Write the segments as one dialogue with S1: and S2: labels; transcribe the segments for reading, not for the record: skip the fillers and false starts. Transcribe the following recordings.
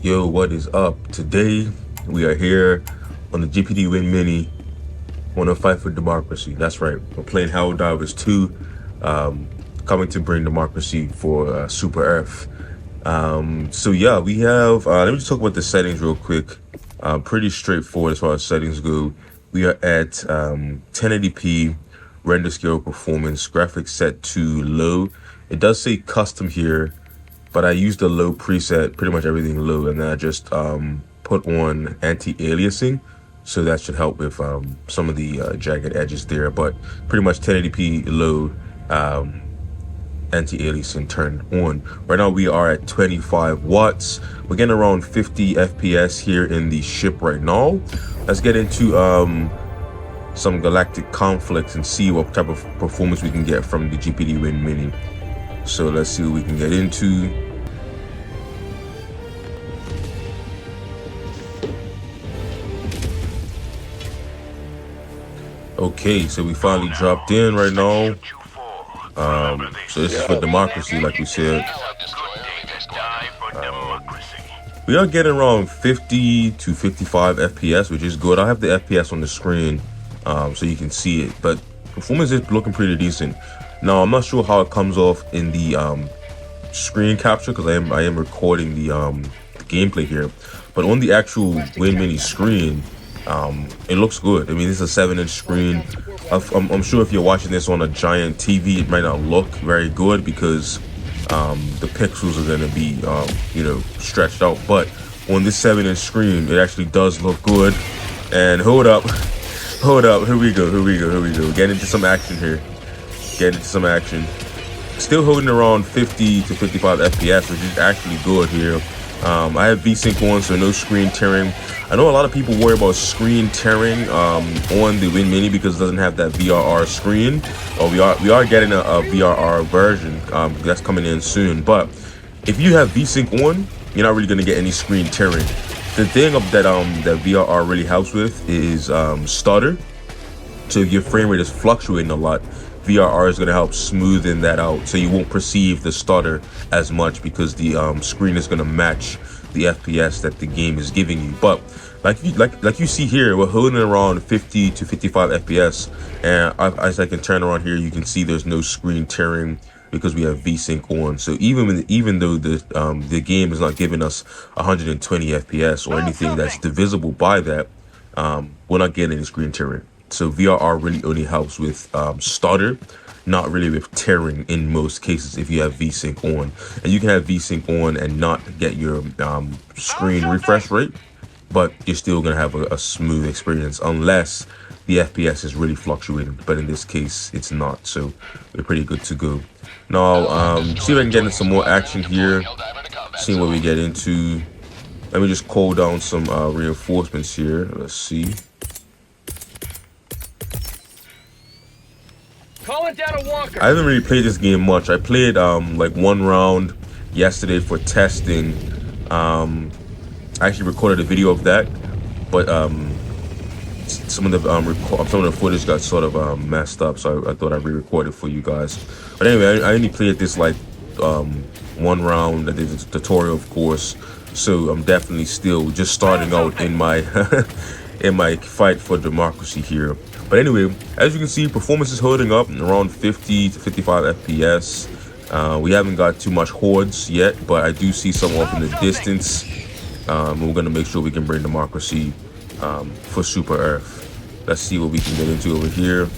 S1: Yo, what is up? Today we are here on the GPD Win Mini. Want to fight for democracy? That's right. We're playing Helldivers 2, coming to bring democracy for Super Earth. So yeah, we have. Let me just talk about the settings real quick. Pretty straightforward as far as settings go. We are at 1080p render scale performance, graphics set to low. It does say custom here, but I used the low preset, pretty much everything low, and then I just put on anti-aliasing, so that should help with some of the jagged edges there. But pretty much 1080p low, anti-aliasing turned on. Right now we are at 25 watts. We're getting around 50 FPS here in the ship right now. Let's get into some galactic conflicts and see what type of performance we can get from the GPD Win Mini. So let's see what we can get into. Okay, so we finally dropped in right now. So this is for democracy, like we said. We are getting around 50 to 55 FPS, which is good. I have the FPS on the screen, so you can see it, but performance is looking pretty decent. Now, I'm not sure how it comes off in the screen capture, because I am recording the gameplay here, but on the actual Win Mini screen, it looks good. I mean, this is a 7-inch screen. I'm sure if you're watching this on a giant TV, it might not look very good because the pixels are going to be, stretched out. But on this 7-inch screen, it actually does look good. And hold up, here we go. Getting into some action here. Still holding around 50 to 55 FPS, which is actually good here. I have VSync on, so no screen tearing. I know a lot of people worry about screen tearing on the Win Mini because it doesn't have that VRR screen. We are getting a VRR version that's coming in soon. But if you have VSync on, you're not really gonna get any screen tearing. The thing that that VRR really helps with is stutter. So if your frame rate is fluctuating a lot, VRR is going to help smoothen that out, so you won't perceive the stutter as much because the screen is going to match the FPS that the game is giving you. But like you see here, we're holding around 50 to 55 FPS, and as I can turn around here, you can see there's no screen tearing because we have VSync on. So even though the game is not giving us 120 FPS or anything that's divisible by that, we're not getting any screen tearing. So VRR really only helps with stutter, not really with tearing in most cases if you have VSync on. And you can have VSync on and not get your screen refresh rate, but you're still gonna have a smooth experience unless the FPS is really fluctuating. But in this case, it's not. So we're pretty good to go. Now, see if I can get into some more action here. See what we get into. Let me just call down some reinforcements here. Let's see. I haven't really played this game much. I played like one round yesterday for testing. I actually recorded a video of that, but some of the footage got sort of messed up, so I thought I'd re-record it for you guys. But anyway, I only played this like one round. I did the tutorial, of course, so I'm definitely still just starting out in my in my fight for democracy here. But anyway, as you can see, performance is holding up around 50 to 55 FPS. We haven't got too much hordes yet, but I do see some off in the distance. We're going to make sure we can bring democracy for Super Earth. Let's see what we can get into over here.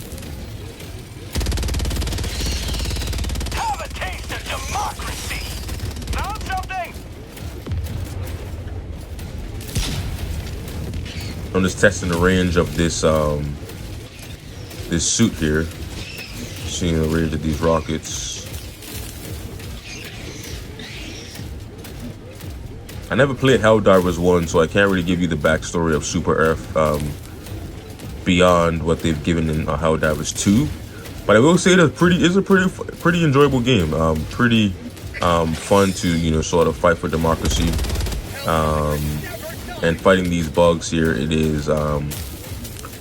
S2: Have a taste of democracy. Found something.
S1: I'm just testing the range of this this suit here, seeing the range of these rockets. I never played Helldivers 1, so I can't really give you the backstory of Super Earth beyond what they've given in Helldivers 2. But I will say that it's a pretty enjoyable game. Pretty fun to sort of fight for democracy. And fighting these bugs here, it is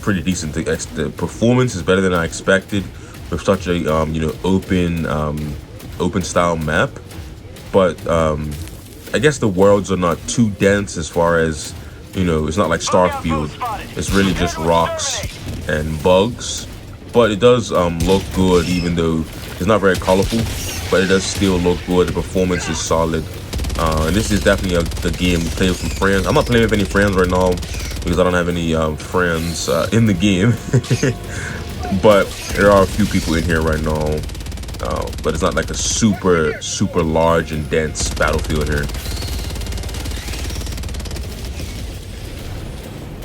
S1: pretty decent. The performance is better than I expected with such a open style map. But I guess the worlds are not too dense as far as, you know, it's not like
S2: Lookout foe
S1: Starfield.
S2: spotted.
S1: It's really
S2: Prepare
S1: just
S2: to
S1: rocks
S2: exterminate.
S1: and bugs. But it does look good, even though it's not very colorful. But it does still look good. The performance is solid. And this is definitely the game to play with some friends. I'm not playing with any friends right now because I don't have any friends in the game. But there are a few people in here right now. But it's not like a super large and dense battlefield here.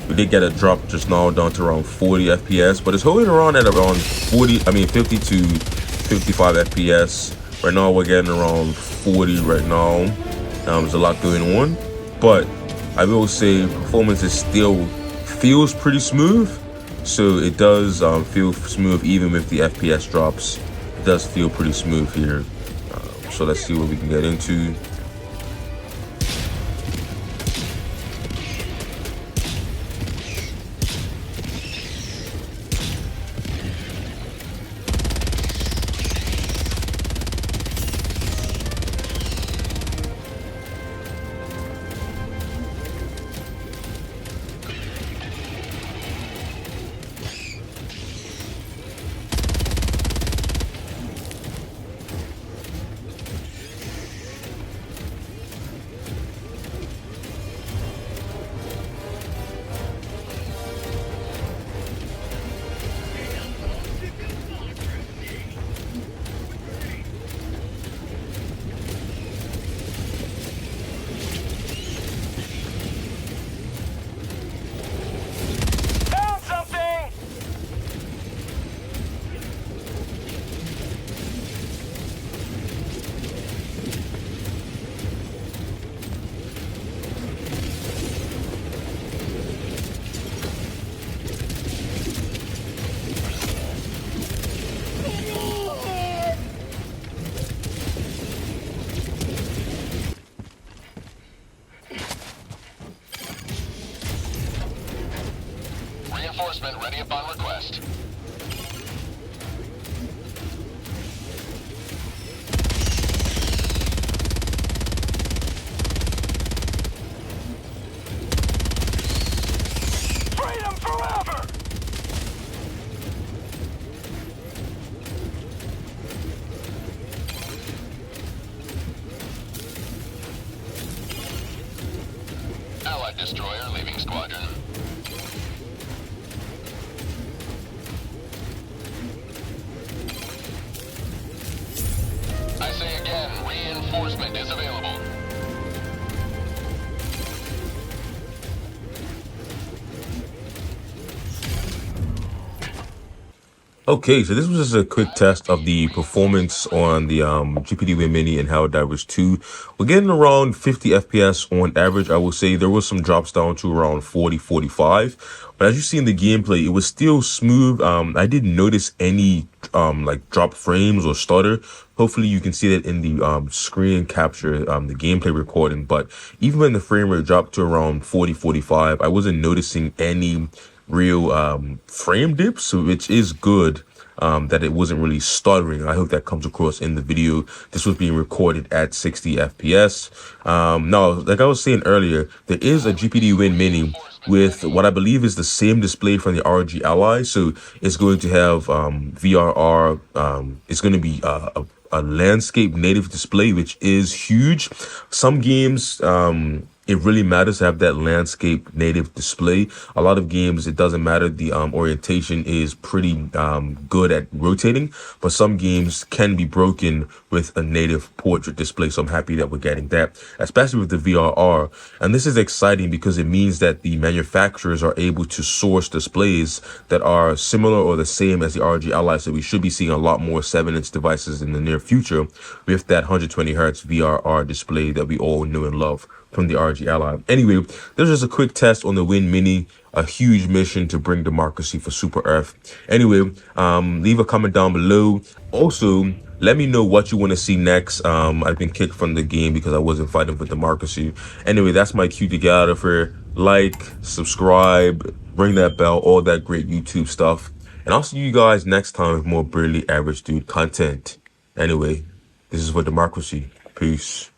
S1: We did get a drop just now down to around 40 FPS, but it's holding around at around 50 to 55 FPS. Right now we're getting around 40 right now. There's a lot going on, but I will say performance is still feels pretty smooth. So it does feel smooth even with the FPS drops. It does feel pretty smooth here. So let's see what we can get into.
S2: Found something.
S3: Reinforcement ready upon request.
S2: Freedom forever.
S3: Allied destroyer leaving squadron. I say again, reinforcement is available.
S1: Okay, so this was just a quick test of the performance on the GPD Win Mini and Helldivers 2. We're getting around 50 FPS on average. I will say there was some drops down to around 40, 45. But as you see in the gameplay, it was still smooth. I didn't notice any like drop frames or stutter. Hopefully you can see that in the screen capture, the gameplay recording. But even when the frame rate dropped to around 40, 45, I wasn't noticing any real frame dips, which is good. That it wasn't really stuttering. I hope that comes across in the video. This was being recorded at 60 FPS. Now, like I was saying earlier, there is a GPD Win Mini with what I believe is the same display from the RG Ally. So it's going to have VRR. It's going to be a landscape native display, which is huge. Some games, it really matters to have that landscape native display. A lot of games, it doesn't matter. The orientation is pretty good at rotating, but some games can be broken with a native portrait display. So I'm happy that we're getting that, especially with the VRR. And this is exciting because it means that the manufacturers are able to source displays that are similar or the same as the RG Ally. So we should be seeing a lot more 7-inch devices in the near future with that 120 hertz VRR display that we all know and love from the RG Ally. Anyway, there's just a quick test on the Win Mini, a huge mission to bring democracy for Super Earth. Anyway, leave a comment down below. Also, let me know what you want to see next. I've been kicked from the game because I wasn't fighting for democracy. Anyway, that's my cue to get out of here. Like, subscribe, ring that bell, all that great YouTube stuff. And I'll see you guys next time with more Brilliantly Average Dude content. Anyway, this is for democracy. Peace.